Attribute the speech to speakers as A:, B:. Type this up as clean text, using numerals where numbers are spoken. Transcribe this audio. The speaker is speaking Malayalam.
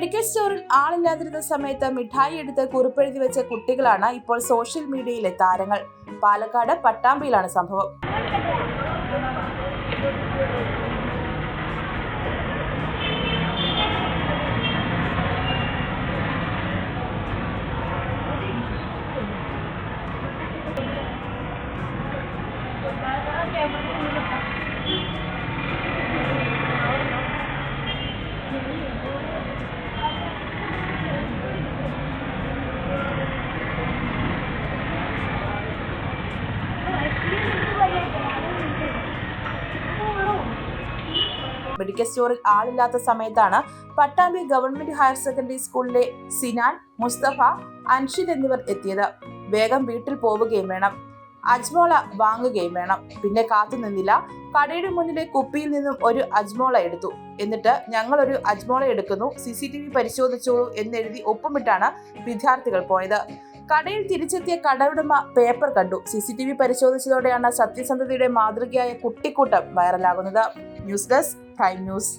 A: മെഡിക്കൽ സ്റ്റോറിൽ ആളില്ലാതിരുന്ന സമയത്ത് മിഠായി എടുത്ത് കുറിപ്പെഴുതി വെച്ച കുട്ടികളാണ് ഇപ്പോൾ സോഷ്യൽ മീഡിയയിലെ താരങ്ങൾ. പാലക്കാട് പട്ടാമ്പിയിലാണ് സംഭവം. മെഡിക്കൽ സ്റ്റോറിൽ ആളില്ലാത്ത സമയത്താണ് പട്ടാമ്പി ഗവൺമെന്റ് ഹയർ സെക്കൻഡറി സ്കൂളിലെ സിനാൻ, മുസ്തഫ, അൻഷിദ് എന്നിവർ എത്തിയത്. വേഗം വീട്ടിൽ പോവുകയും വേണം, അജ്മോള വാങ്ങുകയും വേണം. പിന്നെ കാത്തു നിന്നില്ല. കടയുടെ മുന്നിലെ കുപ്പിയിൽ നിന്നും ഒരു അജ്മോള എടുത്തു. എന്നിട്ട് ഞങ്ങൾ ഒരു അജ്മോള എടുക്കുന്നു, CCTV പരിശോധിച്ചോളൂ എന്നെഴുതി ഒപ്പമിട്ടാണ് വിദ്യാർത്ഥികൾ പോയത്. കടയിൽ തിരിച്ചെത്തിയ കടയുടമ പേപ്പർ കണ്ടു. CCTV പരിശോധിച്ചതോടെയാണ് സത്യസന്ധതയുടെ മാതൃകയായ കുട്ടിക്കൂട്ടം വൈറലാകുന്നത്. News desk prime news.